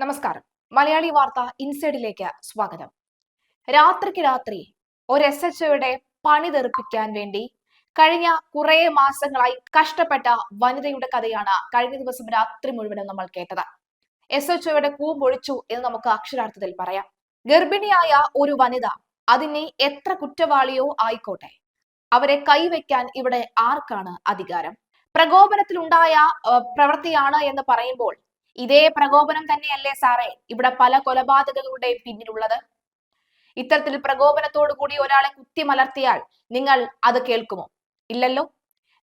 നമസ്കാരം. മലയാളി വാർത്ത ഇൻസൈഡിലേക്ക് സ്വാഗതം. രാത്രിക്ക് രാത്രി ഒരു SHOയുടെ പണി തെറിപ്പിക്കാൻ വേണ്ടി കഴിഞ്ഞ കുറെ മാസങ്ങളായി കഷ്ടപ്പെട്ട വനിതയുടെ കഥയാണ് കഴിഞ്ഞ ദിവസം രാത്രി മുഴുവനും നമ്മൾ കേട്ടത്. SHOയുടെ കൂമ്പൊഴിച്ചു എന്ന് നമുക്ക് അക്ഷരാർത്ഥത്തിൽ പറയാം. ഗർഭിണിയായ ഒരു വനിത, അതിനെ എത്ര കുറ്റവാളിയോ ആയിക്കോട്ടെ, അവരെ കൈവയ്ക്കാൻ ഇവിടെ ആർക്കാണ് അധികാരം? പ്രകോപനത്തിലുണ്ടായ പ്രവൃത്തിയാണ് എന്ന് പറയുമ്പോൾ ഇതേ പ്രകോപനം തന്നെയല്ലേ സാറേ ഇവിടെ പല കൊലപാതകങ്ങളുടെയും പിന്നിലുള്ളത്? ഇത്തരത്തിൽ പ്രകോപനത്തോടു കൂടി ഒരാളെ കുത്തിമലർത്തിയാൽ നിങ്ങൾ അത് കേൾക്കുമോ? ഇല്ലല്ലോ.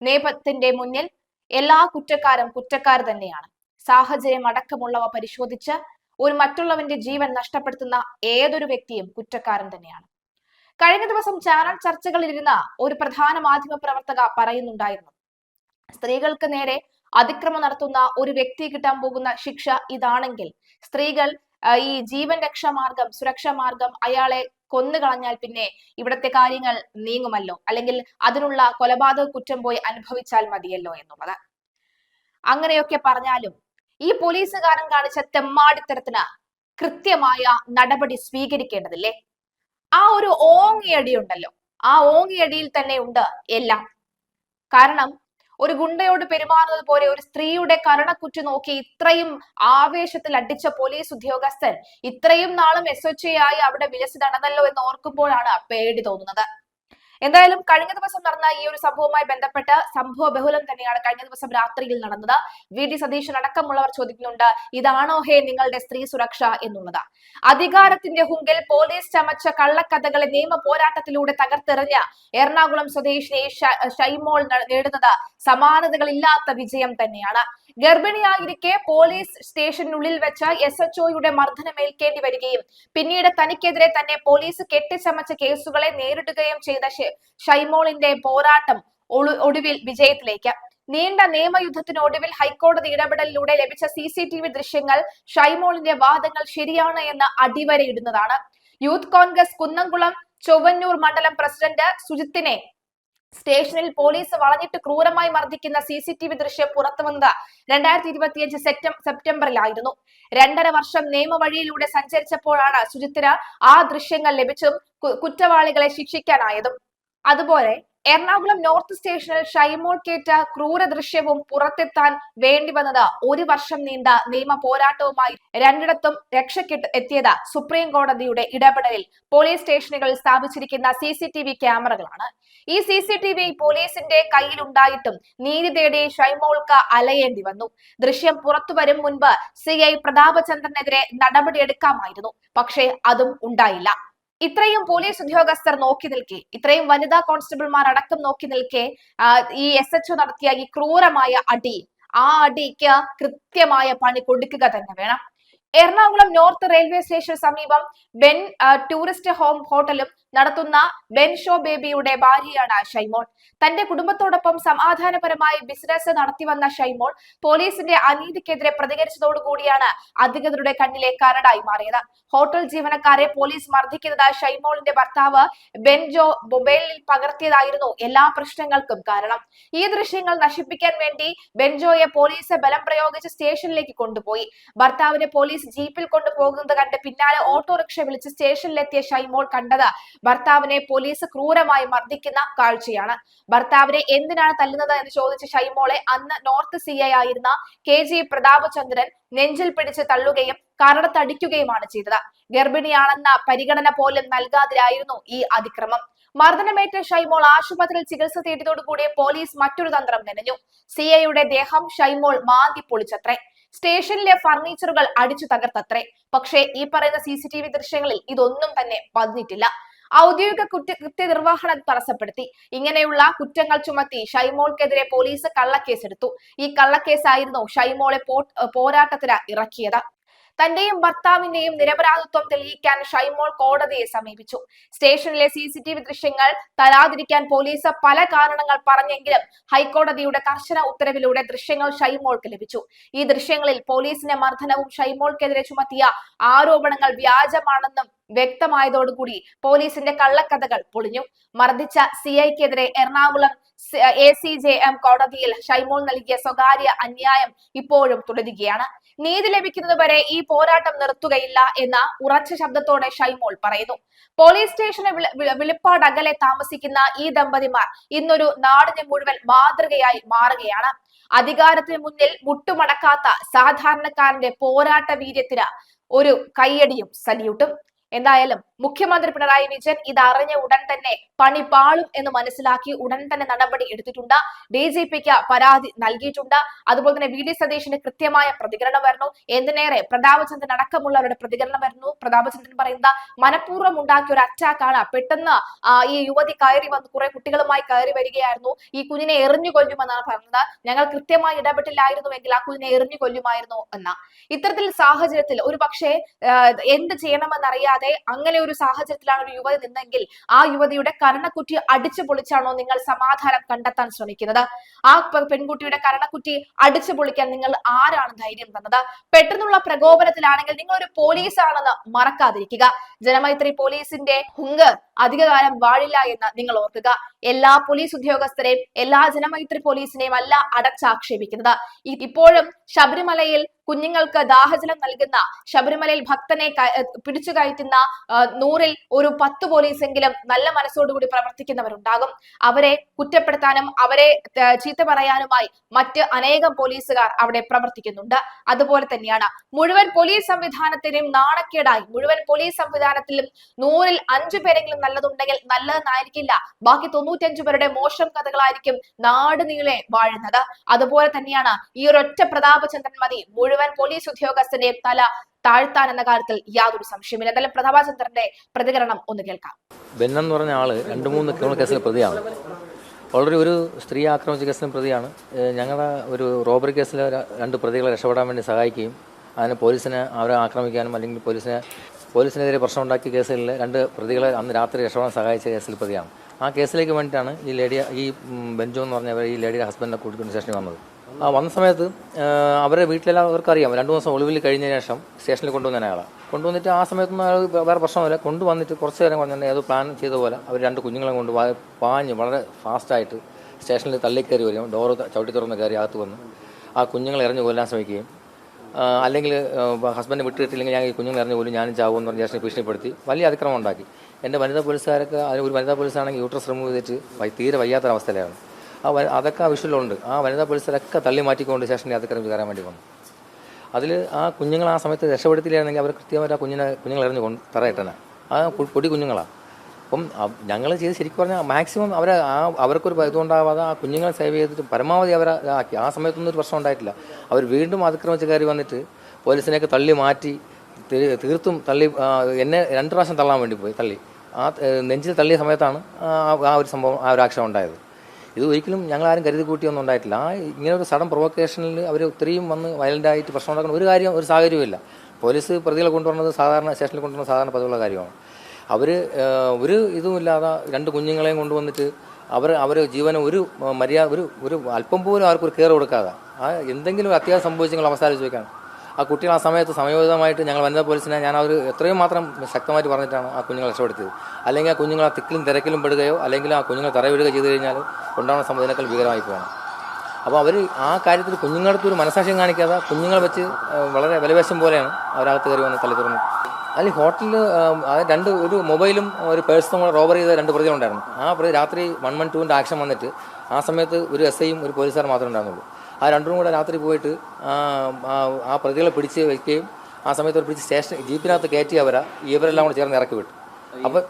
നിയമത്തിന്റെ മുന്നിൽ എല്ലാ കുറ്റക്കാരും കുറ്റക്കാർ തന്നെയാണ്. സാഹചര്യം അടക്കമുള്ളവ പരിശോധിച്ച് ഒരു മറ്റുള്ളവന്റെ ജീവൻ നഷ്ടപ്പെടുത്തുന്ന ഏതൊരു വ്യക്തിയും കുറ്റക്കാരൻ തന്നെയാണ്. കഴിഞ്ഞ ദിവസം ചാനൽ ചർച്ചകളിലിരുന്ന ഒരു പ്രധാന മാധ്യമ പ്രവർത്തക പറയുന്നുണ്ടായിരുന്നു, സ്ത്രീകൾക്ക് നേരെ അതിക്രമം നടത്തുന്ന ഒരു വ്യക്തി കിട്ടാൻ പോകുന്ന ശിക്ഷ ഇതാണെങ്കിൽ സ്ത്രീകൾ ഈ ജീവൻ രക്ഷാമാർഗം, സുരക്ഷാ മാർഗം അയാളെ കൊന്നുകളഞ്ഞാൽ പിന്നെ ഇവിടത്തെ കാര്യങ്ങൾ നീങ്ങുമല്ലോ, അല്ലെങ്കിൽ അതിനുള്ള കൊലപാതക കുറ്റം പോയി അനുഭവിച്ചാൽ മതിയല്ലോ എന്നുള്ളത്. അങ്ങനെയൊക്കെ പറഞ്ഞാലും ഈ പോലീസുകാരൻ കാണിച്ച തെമ്മാടിത്തരത്തിന് കൃത്യമായ നടപടി സ്വീകരിക്കേണ്ടതില്ലേ? ആ ഒരു ഓങ്ങിയടി ഉണ്ടല്ലോ, ആ ഓങ്ങിയടിയിൽ തന്നെ ഉണ്ട് എല്ലാം. കാരണം ഒരു ഗുണ്ടയോട് പെരുമാറുന്നത് പോലെ ഒരു സ്ത്രീയുടെ കരണക്കുറ്റി നോക്കി ഇത്രയും ആവേശത്തിൽ അടിച്ച പോലീസ് ഉദ്യോഗസ്ഥൻ ഇത്രയും നാളും SHO ആയി അവിടെ വിലസി നടന്നല്ലോ എന്ന് ഓർക്കുമ്പോഴാണ് പേടി തോന്നുന്നത്. എന്തായാലും കഴിഞ്ഞ ദിവസം നടന്ന ഈ ഒരു സംഭവവുമായി ബന്ധപ്പെട്ട് സംഭവ ബഹുലം തന്നെയാണ് കഴിഞ്ഞ ദിവസം രാത്രിയിൽ നടന്നത്. VD സതീശൻ അടക്കമുള്ളവർ ചോദിക്കുന്നുണ്ട്, ഇതാണോ നിങ്ങളുടെ സ്ത്രീ സുരക്ഷ എന്നുള്ളത്? അധികാരത്തിന്റെ ഹുങ്കിൽ പോലീസ് ചമച്ച കള്ളക്കഥകളെ നിയമ പോരാട്ടത്തിലൂടെ തകർത്തെറിഞ്ഞ എറണാകുളം സ്വദേശിനി ഷൈമോൾ നേടുന്നത് സമാനതകളില്ലാത്ത വിജയം തന്നെയാണ്. ഗർഭിണിയായിരിക്കെ പോലീസ് സ്റ്റേഷനുള്ളിൽ വെച്ച് SHOയുടെ മർദ്ദനമേൽക്കേണ്ടി വരികയും പിന്നീട് തനിക്കെതിരെ തന്നെ പോലീസ് കെട്ടിച്ചമച്ച കേസുകളെ നേരിടുകയും ചെയ്ത ഷൈമോളിന്റെ പോരാട്ടം ഒടുവിൽ വിജയത്തിലേക്ക്. നീണ്ട നിയമയുദ്ധത്തിനൊടുവിൽ ഹൈക്കോടതി ഇടപെടലിലൂടെ ലഭിച്ച CCTV ദൃശ്യങ്ങൾ ഷൈമോളിന്റെ വാദങ്ങൾ ശരിയാണ് എന്ന് അടിവരയിടുന്നതാണ്. യൂത്ത് കോൺഗ്രസ് കുന്നംകുളം ചൊവ്വന്നൂർ മണ്ഡലം പ്രസിഡന്റ് സുജിത്തിനെ സ്റ്റേഷനിൽ പോലീസ് വളഞ്ഞിട്ട് ക്രൂരമായി മർദ്ദിക്കുന്ന CCTV ദൃശ്യം പുറത്തു വന്നത് 2025 സെപ്റ്റംബറിലായിരുന്നു. 2.5 വർഷം നിയമവഴിയിലൂടെ സഞ്ചരിച്ചപ്പോഴാണ് സുജിത്തിന് ആ ദൃശ്യങ്ങൾ ലഭിച്ചും കുറ്റവാളികളെ ശിക്ഷിക്കാനായതും. അതുപോലെ എറണാകുളം നോർത്ത് സ്റ്റേഷനിൽ ഷൈമോൾ കേറ്റ ക്രൂര ദൃശ്യവും പുറത്തെത്താൻ വേണ്ടി വന്നത് 1 വർഷം നീണ്ട നിയമ പോരാട്ടവുമായി. രണ്ടിടത്തും രക്ഷയ്ക്ക് എത്തിയത് സുപ്രീം കോടതിയുടെ ഇടപെടലിൽ പോലീസ് സ്റ്റേഷനുകളിൽ സ്ഥാപിച്ചിരിക്കുന്ന CCTV ക്യാമറകളാണ്. ഈ CCTV പോലീസിന്റെ കയ്യിലുണ്ടായിട്ടും നീതി തേടി ഷൈമോൾക്ക് അലയേണ്ടി വന്നു. ദൃശ്യം പുറത്തു വരും മുൻപ് CI പ്രതാപചന്ദ്രനെതിരെ നടപടിയെടുക്കാമായിരുന്നു, പക്ഷേ അതും ഉണ്ടായില്ല. ഇത്രയും പോലീസ് ഉദ്യോഗസ്ഥർ നോക്കി നിൽക്കെ, ഇത്രയും വനിതാ കോൺസ്റ്റബിൾമാർ അടക്കം നോക്കി നിൽക്കെ ഈ SHO നടത്തിയ ഈ ക്രൂരമായ അടി, ആ അടിക്ക് കൃത്യമായ പണി കൊടുക്കുക തന്നെ വേണം. എറണാകുളം നോർത്ത് റെയിൽവേ സ്റ്റേഷന് സമീപം ബെൻ ടൂറിസ്റ്റ് ഹോം ഹോട്ടലും നടത്തുന്ന ബെൻ ഷോ ബേബിയുടെ ഭാര്യയാണ് ഷൈമോൾ. തന്റെ കുടുംബത്തോടൊപ്പം സമാധാനപരമായി ബിസിനസ് നടത്തിവന്ന ഷൈമോൾ പോലീസിന്റെ അനീതിക്കെതിരെ പ്രതികരിച്ചതോടുകൂടിയാണ് അധികൃതരുടെ കണ്ണിലെ കരടായി മാറിയത്. ഹോട്ടൽ ജീവനക്കാരെ പോലീസ് മർദ്ദിക്കുന്നത് ഷൈമോളിന്റെ ഭർത്താവ് ബെൻജോ മൊബൈലിൽ പകർത്തിയതായിരുന്നു എല്ലാ പ്രശ്നങ്ങൾക്കും കാരണം. ഈ ദൃശ്യങ്ങൾ നശിപ്പിക്കാൻ വേണ്ടി ബെൻജോയെ പോലീസ് ബലം പ്രയോഗിച്ച് സ്റ്റേഷനിലേക്ക് കൊണ്ടുപോയി. ഭർത്താവിനെ പോലീസ് ജീപ്പിൽ കൊണ്ടുപോകുന്നത് കണ്ട് പിന്നാലെ ഓട്ടോറിക്ഷ വിളിച്ച് സ്റ്റേഷനിലെത്തിയ ഷൈമോൾ കണ്ടത് ഭർത്താവിനെ പോലീസ് ക്രൂരമായി മർദ്ദിക്കുന്ന കാഴ്ചയാണ്. ഭർത്താവിനെ എന്തിനാണ് തല്ലുന്നത് എന്ന് ചോദിച്ച ഷൈമോളെ അന്ന് നോർത്ത് CI ആയിരുന്ന KG പ്രതാപചന്ദ്രൻ നെഞ്ചിൽ പിടിച്ച് തള്ളുകയും കരണത്തടിക്കുകയുമാണ് ചെയ്തത്. ഗർഭിണിയാണെന്ന പരിഗണന പോലും നൽകാതെയായിരുന്നു ഈ അതിക്രമം. മർദ്ദനമേറ്റ ഷൈമോൾ ആശുപത്രിയിൽ ചികിത്സ തേടിയതോടുകൂടി പോലീസ് മറ്റൊരു തന്ത്രം മെനഞ്ഞു. CIയുടെ ദേഹം ഷൈമോൾ മാന്തി പൊളിച്ചത്രേ. സ്റ്റേഷനിലെ ഫർണിച്ചറുകൾ അടിച്ചു തകർത്തത്രേ. പക്ഷേ ഈ പറയുന്ന CCTV ദൃശ്യങ്ങളിൽ ഇതൊന്നും തന്നെ പതിഞ്ഞിട്ടില്ല. ഔദ്യോഗിക കൃത്യനിർവഹണം തടസ്സപ്പെടുത്തി. ഇങ്ങനെയുള്ള കുറ്റങ്ങൾ ചുമത്തി ഷൈമോൾക്കെതിരെ പോലീസ് കള്ളക്കേസെടുത്തു. ഈ കള്ളക്കേസായിരുന്നു ഷൈമോളെ പോരാട്ടത്തിന് ഇറക്കിയത്. തന്റെയും ഭർത്താവിന്റെയും നിരപരാധിത്വം തെളിയിക്കാൻ ഷൈമോൾ കോടതിയെ സമീപിച്ചു. സ്റ്റേഷനിലെ CCTV ദൃശ്യങ്ങൾ തരാതിരിക്കാൻ പോലീസ് പല കാരണങ്ങൾ പറഞ്ഞെങ്കിലും ഹൈക്കോടതിയുടെ കർശന ഉത്തരവിലൂടെ ദൃശ്യങ്ങൾ ഷൈമോൾക്ക് ലഭിച്ചു. ഈ ദൃശ്യങ്ങളിൽ പോലീസിന്റെ മർദ്ദനവും ഷൈമോൾക്കെതിരെ ചുമത്തിയ ആരോപണങ്ങൾ വ്യാജമാണെന്നും വ്യക്തമായതോടുകൂടി പോലീസിന്റെ കള്ളക്കഥകൾ പൊളിഞ്ഞു. മർദ്ദിച്ച CIക്കെതിരെ എറണാകുളം ACJM കോടതിയിൽ ഷൈമോൾ നൽകിയ സ്വകാര്യ അന്യായം ഇപ്പോഴും തുടരുകയാണ്. നീതി ലഭിക്കുന്നതുവരെ ഈ പോരാട്ടം നിർത്തുകയില്ല എന്ന ഉറച്ച ശബ്ദത്തോടെ ഷൈമോൾ പറയുന്നു. പോലീസ് സ്റ്റേഷന് വിളിപ്പാടകലെ താമസിക്കുന്ന ഈ ദമ്പതിമാർ ഇന്നൊരു നാടിന് മുഴുവൻ മാതൃകയായി മാറുകയാണ്. അധികാരത്തിന് മുന്നിൽ മുട്ടുമടക്കാത്ത സാധാരണക്കാരന്റെ പോരാട്ട വീര്യത്തിന് ഒരു കയ്യടിയും സല്യൂട്ടും. എന്തായാലും മുഖ്യമന്ത്രി പിണറായി വിജയൻ ഇതറിഞ്ഞ ഉടൻ തന്നെ പണി പാളും എന്ന് മനസ്സിലാക്കി ഉടൻ തന്നെ നടപടി എടുത്തിട്ടുണ്ട്. DGPക്ക് പരാതി നൽകിയിട്ടുണ്ട്. അതുപോലെ തന്നെ VD സതീശന് കൃത്യമായ പ്രതികരണം വരുന്നു. എന്തിനേറെ പ്രതാപചന്ദ്രൻ അടക്കമുള്ളവരുടെ പ്രതികരണം വരുന്നു. പ്രതാപചന്ദ്രൻ പറയുന്നത് മനഃപൂർവ്വം ഉണ്ടാക്കിയ ഒരു അറ്റാക്കാണ്. പെട്ടെന്ന് ഈ യുവതി കയറി വന്ന് കുറെ കുട്ടികളുമായി കയറി വരികയായിരുന്നു. ഈ കുഞ്ഞിനെ എറിഞ്ഞു കൊല്ലുമെന്നാണ് പറഞ്ഞത്. ഞങ്ങൾ കൃത്യമായി ഇടപെട്ടില്ലായിരുന്നുവെങ്കിൽ ആ കുഞ്ഞിനെ എറിഞ്ഞു കൊല്ലുമായിരുന്നു എന്ന ഇത്തരത്തിൽ സാഹചര്യത്തിൽ ഒരു പക്ഷേ എന്ത് ചെയ്യണമെന്നറിയാതെ അങ്ങനെ ഒരു സാഹചര്യത്തിലാണ് ഒരു യുവതി നിന്നെങ്കിൽ ആ യുവതിയുടെ കരണക്കുറ്റി അടിച്ചു പൊളിച്ചാണോ നിങ്ങൾ സമാധാനം കണ്ടെത്താൻ ശ്രമിക്കുന്നത്? ആ പെൺകുട്ടിയുടെ കരണക്കുറ്റി അടിച്ചു പൊളിക്കാൻ നിങ്ങൾ ആരാണ് ധൈര്യം തന്നത്? പെട്ടെന്നുള്ള പ്രകോപനത്തിലാണെങ്കിൽ നിങ്ങൾ ഒരു പോലീസാണെന്ന് മറക്കാതിരിക്കുക. ജനമൈത്രി പോലീസിന്റെ ഹുങ്കർ അധികകാലം വാഴില്ല എന്ന് നിങ്ങൾ ഓർക്കുക. എല്ലാ പോലീസ് ഉദ്യോഗസ്ഥരെയും എല്ലാ ജനമൈത്രി പോലീസിനെയും അല്ല അടച്ചാക്ഷേപിക്കുന്നത്. ഇപ്പോഴും ശബരിമലയിൽ കുഞ്ഞുങ്ങൾക്ക് ദാഹജലം നൽകുന്ന, ശബരിമലയിൽ ഭക്തനെ പിടിച്ചു കയറ്റുന്ന 100-ൽ ഒരു 10 പോലീസെങ്കിലും നല്ല മനസ്സോടുകൂടി പ്രവർത്തിക്കുന്നവരുണ്ടാകും. അവരെ കുറ്റപ്പെടുത്താനും അവരെ ചീത്ത പറയാനുമായി മറ്റ് അനേകം പോലീസുകാർ അവിടെ പ്രവർത്തിക്കുന്നുണ്ട്. അതുപോലെ തന്നെയാണ് മുഴുവൻ പോലീസ് സംവിധാനത്തിനും നാണക്കേടായി മുഴുവൻ പോലീസ് സംവിധാനത്തിലും 100-ൽ 5 പേരെങ്കിലും നല്ലതുണ്ടെങ്കിൽ നല്ലതെന്നായിരിക്കില്ല, ബാക്കി 95 പേരുടെ മോശം കഥകളായിരിക്കും നാട് നീളെ വാഴുന്നത്. അതുപോലെ തന്നെയാണ് ഈ ഒരൊറ്റ പ്രതാപചന്ദ്രൻ മതി മുഴുവൻ പോലീസ് ഉദ്യോഗസ്ഥന്റെയും തല താഴ്ത്താൻ എന്ന കാര്യത്തിൽ യാതൊരു സംശയമില്ല. എന്തായാലും പ്രതാപചന്ദ്രന്റെ പ്രതികരണം ഒന്ന് കേൾക്കാം. ബെൻ എന്ന് പറഞ്ഞ ആള് 2-3 ക്രിമിനൽ കേസിൽ പ്രതിയാണ്. ഓൾറെഡി ഒരു സ്ത്രീ ആക്രമിച്ച കേസിലും പ്രതിയാണ്. ഞങ്ങളുടെ ഒരു റോബറി കേസിൽ 2 പ്രതികളെ രക്ഷപ്പെടാൻ വേണ്ടി സഹായിക്കുകയും അതിന് പോലീസിനെ അവരെ ആക്രമിക്കാനും അല്ലെങ്കിൽ പോലീസിനെതിരെ പ്രശ്നം ഉണ്ടാക്കിയ കേസുകളിൽ 2 പ്രതികളെ അന്ന് രാത്രി രക്ഷപ്പെടാൻ സഹായിച്ച കേസിൽ പ്രതിയാണ്. ആ കേസിലേക്ക് വേണ്ടിയിട്ടാണ് ഈ ബെഞ്ചോ എന്ന് പറഞ്ഞവർ ഈ ലേഡിയുടെ ഹസ്ബൻഡിനെ കൂട്ടിക്കൊണ്ട് സ്റ്റേഷനിൽ വന്നത്. ആ വന്ന സമയത്ത് അവരുടെ വീട്ടിലെല്ലാവർക്കും അറിയാം 2 ദിവസം ഒളിവിൽ കഴിഞ്ഞ ശേഷം സ്റ്റേഷനിൽ കൊണ്ടുവന്ന അയാളെ കൊണ്ടുവന്നിട്ട് ആ സമയത്തൊന്നും അയാൾ വേറെ പ്രശ്നമില്ല, കൊണ്ടുവന്നിട്ട് കുറച്ച് നേരം പറഞ്ഞാൽ ഏതോ പ്ലാൻ ചെയ്ത പോലെ അവർ 2 കുഞ്ഞുങ്ങളെ കൊണ്ട് പാഞ്ഞ് വളരെ ഫാസ്റ്റായിട്ട് സ്റ്റേഷനിൽ തള്ളിക്കയറി വരും, ഡോറ് ചവിട്ടി തുറന്ന് കയറി അകത്ത് വന്ന് ആ കുഞ്ഞുങ്ങളെ എറിഞ്ഞ് കൊല്ലാൻ ശ്രമിക്കുകയും അല്ലെങ്കിൽ ഹസ്ബൻഡ് വിട്ടിട്ടില്ലെങ്കിൽ ഞാൻ ഈ കുഞ്ഞുങ്ങളെ എറിഞ്ഞ് പോലും ഞാനും ചാവുമെന്ന് പറഞ്ഞ് സ്റ്റേഷനിൽ ഭീഷണിപ്പെടുത്തി വലിയ അതിക്രമം ഉണ്ടാക്കി. എൻ്റെ വനിതാ പോലീസുകാരൊക്കെ ഒരു വനിതാ പോലീസാണെങ്കിൽ യൂട്രസ് റിമൂവ് ചെയ്തിട്ട് തീരെ വയ്യാത്തൊരവസ്ഥയിലാണ്. അതൊക്കെ ആ വിഷ്വലുണ്ട്. ആ വനിതാ പോലീസുകാരൊക്കെ തള്ളി മാറ്റിക്കൊണ്ട് സ്റ്റേഷനിൽ അതിക്രമിച്ച് കയറാൻ വേണ്ടി വന്നു. അതിൽ ആ കുഞ്ഞുങ്ങൾ ആ സമയത്ത് രക്ഷപ്പെടുത്തില്ലായിരുന്നെങ്കിൽ അവർ കൃത്യമായിട്ട് ആ കുഞ്ഞുങ്ങൾ എറിഞ്ഞ് തറയിട്ടനെ ആ പൊടി കുഞ്ഞുങ്ങളാണ്. അപ്പം ഞങ്ങൾ ചെയ്ത് ശരിക്കും പറഞ്ഞാൽ മാക്സിമം അവർക്കൊരു ഇതുണ്ടാവാതെ ആ കുഞ്ഞുങ്ങളെ സേവ് ചെയ്തിട്ട് പരമാവധി അവരെ ആക്കി. ആ സമയത്തൊന്നും ഒരു പ്രശ്നം ഉണ്ടായിട്ടില്ല. അവർ വീണ്ടും അതിക്രമിച്ച് കയറി വന്നിട്ട് പോലീസിനെയൊക്കെ തള്ളി മാറ്റി തീർത്തും തള്ളി എന്നെ 2 പ്രാവശ്യം തള്ളാൻ വേണ്ടി പോയി. തള്ളി ആ നെഞ്ചിൽ തള്ളിയ സമയത്താണ് ആ ഒരു സംഭവം ആ ഒരു ആക്ഷൻ ഉണ്ടായത്. ഇത് ഒരിക്കലും ഞങ്ങളാരും കരുതി കൂട്ടിയൊന്നും ഉണ്ടായിട്ടില്ല. ഇങ്ങനെ ഒരു സഡൻ പ്രൊവക്കേഷനിൽ അവർ ഒത്തിരിയും വന്ന് വയലൻ്റായിട്ട് പ്രശ്നം ഉണ്ടാക്കുന്ന ഒരു സാഹചര്യമില്ല. പോലീസ് പ്രതികളെ കൊണ്ടുവരുന്നത് സ്റ്റേഷനിൽ കൊണ്ടുവരുന്നത് സാധാരണ പതിവുള്ള കാര്യമാണ്. ഒരു ഇതുമില്ലാതെ 2 കുഞ്ഞുങ്ങളെയും കൊണ്ടുവന്നിട്ട് അവർ ജീവന ഒരു മര്യാദ ഒരു അല്പം പോലും അവർക്കൊരു കെയർ കൊടുക്കാതെ എന്തെങ്കിലും ഒരു അത്യാവശ്യം സംഭവിച്ചെങ്കിൽ അവസാനിച്ച് വയ്ക്കാൻ ആ കുട്ടികൾ ആ സമയത്ത് സമയോചിതമായിട്ട് ഞങ്ങൾ വനിതാ പോലീസിനെ ഞാൻ എത്രയും മാത്രം ശക്തമായിട്ട് പറഞ്ഞിട്ടാണ് ആ കുഞ്ഞുങ്ങളെ രക്ഷപ്പെടുത്തിയത്. അല്ലെങ്കിൽ ആ കുഞ്ഞുങ്ങൾ ആ തിക്കിലും തിരക്കിലും പെടുകയോ അല്ലെങ്കിൽ ആ കുഞ്ഞുങ്ങളെ തറവിടുകയോ ചെയ്തു കഴിഞ്ഞാൽ ഉണ്ടാകുന്ന സംഭവത്തിനേക്കാൾ ഭീകരമായി പോകണം. അപ്പോൾ അവർ ആ കാര്യത്തിൽ കുഞ്ഞുങ്ങളുടെ ഒരു മനസാക്ഷ്യം കാണിക്കാതെ കുഞ്ഞുങ്ങളെ വെച്ച് വളരെ വിലവേശം പോലെയാണ് അവരകത്ത് കയറി വന്ന് തള്ളി തുറന്നത്. അതിൽ ഹോട്ടലിൽ ഒരു മൊബൈലും ഒരു പേഴ്സും കൂടെ റോബർ ചെയ്ത 2 പ്രതികളുണ്ടായിരുന്നു. ആ രാത്രി 112-ൻ്റെ ആക്ഷൻ വന്നിട്ട് ആ സമയത്ത് ഒരു SIയും ഒരു പോലീസുകാർ മാത്രമേ ഉണ്ടായിരുന്നുള്ളൂ. ആ 2 കൂടെ രാത്രി പോയിട്ട് ആ പ്രതികളെ പിടിച്ച് വയ്ക്കുകയും ആ സമയത്ത് ഒരു പിടിച്ച് ജീപ്പിനകത്ത് കയറ്റി ഇവരെല്ലാം കൂടെ ചേർന്ന് ഇറക്കി വിട്ടു. അപ്പോൾ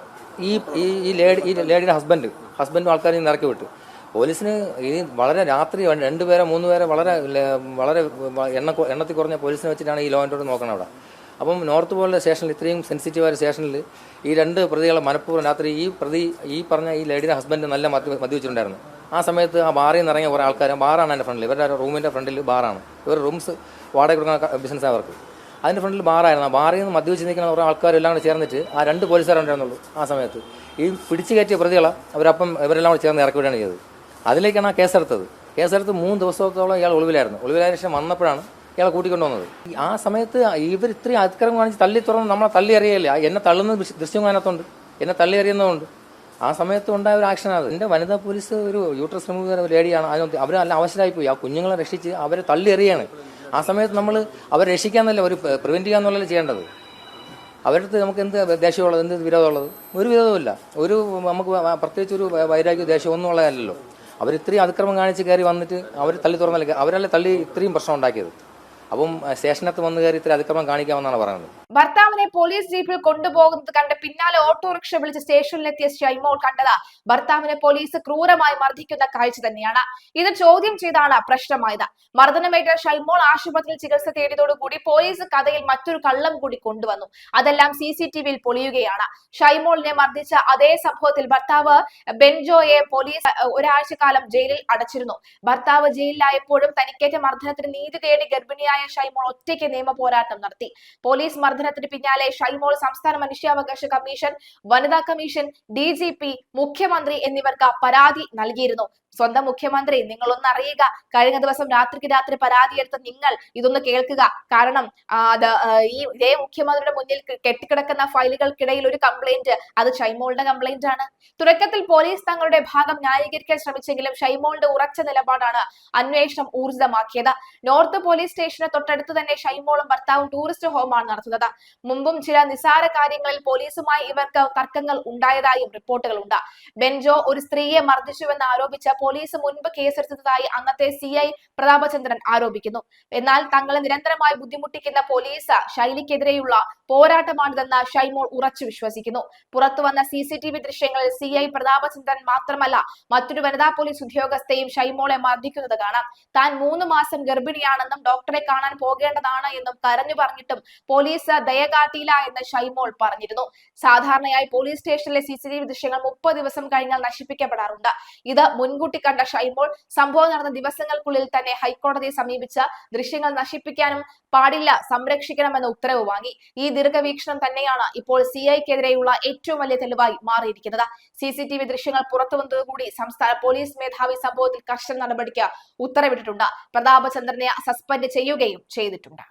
ഈ ലേഡിയുടെ ഹസ്ബൻഡും ആൾക്കാരെയും ഇറക്കി വിട്ടു. പോലീസിന് വളരെ രാത്രി 2 പേരെ 3 പേരെ വളരെ എണ്ണത്തിൽ കുറഞ്ഞ പോലീസിനെ വെച്ചിട്ടാണ് ഈ ലോ ആൻഡ് ഓർഡർ നോക്കണം അവിടെ. അപ്പം നോർത്ത് പോലുള്ള സ്റ്റേഷനിൽ ഇത്രയും സെൻസിറ്റീവായ സ്റ്റേഷനിൽ ഈ 2 പ്രതികളെ മനഃപൂർവ്വം രാത്രി ഈ പറഞ്ഞ ഈ ലേഡിയുടെ ഹസ്ബൻഡ് നല്ല മദ്യവെച്ചിട്ടുണ്ടായിരുന്നു. ആ സമയത്ത് ആ ബാറിൽ നിന്ന് ഇറങ്ങിയ കുറേ ആൾക്കാർ, ബാറാണ് എൻ്റെ ഫ്രണ്ടിൽ, ഇവരുടെ റൂമിൻ്റെ ഫ്രണ്ടിൽ ബാറാണ്, ഇവർ റൂംസ് വാടക കൊടുക്കുന്ന ബിസിനസ് അവർക്ക്. അതിൻ്റെ ഫ്രണ്ടിൽ ബാറായിരുന്നു. ആ ബാറിൽ നിന്ന് മദ്യവെച്ച് നിൽക്കുന്ന കുറേ ആൾക്കാരെല്ലാം കൂടെ ചേർന്നിട്ട് ആ 2 പോലീസുകാരുണ്ടായിരുന്നുള്ളൂ ആ സമയത്ത്. ഈ പിടിച്ചു കയറ്റിയ പ്രതികളെ ഇവരെല്ലാം കൂടെ ചേർന്ന് ഇറക്കി വിടുകയാണ് ചെയ്തത്. അതിലേക്കാണ് ആ കേസെടുത്തത്. 3 ദിവസത്തോളം ഇയാൾ ഒളിവിലായിരുന്നു. ഒളിവിലായ ശേഷം വന്നപ്പോഴാണ് ഇയാളെ കൂട്ടിക്കൊണ്ടുവന്നത്. ആ സമയത്ത് ഇവർ ഇത്രയും അതിക്രമം കാണിച്ച് തള്ളി തുറന്ന് നമ്മളെ തള്ളി അറിയില്ല. എന്നെ തള്ളുന്ന ദൃശ്യം അതിനകത്തുണ്ട്, എന്നെ തള്ളി അറിയുന്നതുകൊണ്ട്. ആ സമയത്ത് ഉണ്ടായ ഒരു ആക്ഷനാണ്. എൻ്റെ വനിതാ പോലീസ് ഒരു യൂട്രസ് റിമൂവ് ഒരു ലേഡിയാണ്. അവർ നല്ല അവശരായിപ്പോയി. ആ കുഞ്ഞുങ്ങളെ രക്ഷിച്ച് അവരെ തള്ളി എറിയാണ്. ആ സമയത്ത് നമ്മൾ അവരെ രക്ഷിക്കാന്നല്ല, ഒരു പ്രിവെൻറ്റ് ചെയ്യാന്നുള്ളതല്ല ചെയ്യേണ്ടത്. അവരുടെ അടുത്ത് നമുക്ക് എന്ത് ദേഷ്യമുള്ളത്, എന്ത് വിരോധമുള്ളത്? ഒരു വിരോധമില്ല. നമുക്ക് പ്രത്യേകിച്ച് ഒരു വൈരാഗ്യ ദേഷ്യം ഒന്നും ഉള്ളതല്ലല്ലോ. അവർ ഇത്രയും അതിക്രമം കാണിച്ച് കയറി വന്നിട്ട് അവർ തള്ളി തുറന്നല്ല, അവരല്ലേ തള്ളി ഇത്രയും പ്രശ്നം ഉണ്ടാക്കിയത്. അപ്പം സ്റ്റേഷനകത്ത് വന്ന് കയറി ഇത്ര അതിക്രമം കാണിക്കാമെന്നാണ് പറയുന്നത്. ഭർത്താവിനെ പോലീസ് ജീപ്പിൽ കൊണ്ടുപോകുന്നത് കണ്ട് പിന്നാലെ ഓട്ടോറിക്ഷ വിളിച്ച് സ്റ്റേഷനിലെത്തിയ ഷൈമോൾ കണ്ടത് ഭർത്താവിനെ പോലീസ് ക്രൂരമായി മർദ്ദിക്കുന്ന കാഴ്ച തന്നെയാണ്. ഇത് ചോദ്യം ചെയ്താണ് പ്രശ്നമായത്. മർദ്ദനമേറ്റ ഷൈമോൾ ആശുപത്രിയിൽ ചികിത്സ തേടിയതോടുകൂടി പോലീസ് കഥയിൽ മറ്റൊരു കള്ളം കൂടി കൊണ്ടുവന്നു. അതെല്ലാം CCTV-യിൽ പൊളിയുകയാണ്. ഷൈമോളിനെ മർദ്ദിച്ച അതേ സംഭവത്തിൽ ഭർത്താവ് ബെൻജോയെ പോലീസ് ഒരാഴ്ചക്കാലം ജയിലിൽ അടച്ചിരുന്നു. ഭർത്താവ് ജയിലിലായപ്പോഴും തനിക്കേറ്റ മർദ്ദനത്തിന് നീതി തേടി ഗർഭിണിയായ ഷൈമോൾ ഒറ്റയ്ക്ക് നിയമ പോരാട്ടം നടത്തി. പോലീസ് മർദ്ദനത്തിന് പിന്നാലെ ഷൈമോൾ സംസ്ഥാന മനുഷ്യാവകാശ കമ്മീഷൻ, വനിതാ കമ്മീഷൻ, DGP, മുഖ്യമന്ത്രി എന്നിവർക്ക് പരാതി നൽകിയിരുന്നു. സ്വന്തം മുഖ്യമന്ത്രി, നിങ്ങളൊന്ന് അറിയുക, കഴിഞ്ഞ ദിവസം രാത്രിക്ക് രാത്രി പരാതി എടുത്ത നിങ്ങൾ ഇതൊന്ന് കേൾക്കുക. കാരണം ഇതേ മുഖ്യമന്ത്രിയുടെ മുന്നിൽ കെട്ടിക്കിടക്കുന്ന ഫയലുകൾക്കിടയിൽ ഒരു കംപ്ലൈന്റ്, അത് ഷൈമോളുടെ കംപ്ലൈന്റ് ആണ്. തുടക്കത്തിൽ പോലീസ് തങ്ങളുടെ ഭാഗം ന്യായീകരിക്കാൻ ശ്രമിച്ചെങ്കിലും ഷൈമോളുടെ ഉറച്ച നിലപാടാണ് അന്വേഷണം ഊർജിതമാക്കിയത്. നോർത്ത് പോലീസ് സ്റ്റേഷന് തൊട്ടടുത്ത് തന്നെ ഷൈമോളും ഭർത്താവും ടൂറിസ്റ്റ് ഹോമാണ് നടത്തുന്നത്. മുമ്പും ചില നിസാര കാര്യങ്ങളിൽ പോലീസുമായി ഇവർക്ക് തർക്കങ്ങൾ ഉണ്ടായതായും റിപ്പോർട്ടുകളുണ്ട്. ബെൻജോ ഒരു സ്ത്രീയെ മർദ്ദിച്ചുവെന്ന് ആരോപിച്ച പോലീസ് മുൻപ് കേസെടുത്തതായി അന്നത്തെ CI പ്രതാപചന്ദ്രൻ ആരോപിക്കുന്നു. എന്നാൽ തങ്ങളെ നിരന്തരമായി ബുദ്ധിമുട്ടിക്കുന്ന പോലീസ് ശൈലിക്കെതിരെയുള്ള പോരാട്ടമാണിതെന്ന് ഷൈമോൾ ഉറച്ചു വിശ്വസിക്കുന്നു. പുറത്തുവന്ന CCTV ദൃശ്യങ്ങളിൽ CI പ്രതാപചന്ദ്രൻ മാത്രമല്ല, മറ്റൊരു വനിതാ പോലീസ് ഉദ്യോഗസ്ഥയും ഷൈമോളെ മർദ്ദിക്കുന്നത് കാണാം. താൻ 3 മാസം ഗർഭിണിയാണെന്നും ഡോക്ടറെ കാണാൻ പോകേണ്ടതാണ് എന്നും കരഞ്ഞു പറഞ്ഞിട്ടും പോലീസ് ദയ കാട്ടിയില്ല എന്ന് ഷൈമോൾ പറഞ്ഞിരുന്നു. സാധാരണയായി പോലീസ് സ്റ്റേഷനിലെ CCTV ദൃശ്യങ്ങൾ 30 ദിവസം കഴിഞ്ഞാൽ നശിപ്പിക്കപ്പെടാറുണ്ട്. ഇത് മുൻകൂട്ടി കണ്ട ഷൈമോൾ സംഭവം നടന്ന ദിവസങ്ങൾക്കുള്ളിൽ തന്നെ ഹൈക്കോടതിയെ സമീപിച്ച് ദൃശ്യങ്ങൾ നശിപ്പിക്കാനും പാടില്ല, സംരക്ഷിക്കണമെന്ന ഉത്തരവ് വാങ്ങി. ഈ ദീർഘവീക്ഷണം തന്നെയാണ് ഇപ്പോൾ CIക്കെതിരെയുള്ള ഏറ്റവും വലിയ തെളിവായി മാറിയിരിക്കുന്നത്. CCTV ദൃശ്യങ്ങൾ പുറത്തു വന്നതുകൂടി സംസ്ഥാന പോലീസ് മേധാവി സംഭവത്തിൽ കർശന നടപടിക്ക് ഉത്തരവിട്ടിട്ടുണ്ട്. പ്രതാപചന്ദ്രനെ സസ്പെൻഡ് ചെയ്യുകയും ചെയ്തിട്ടുണ്ട്.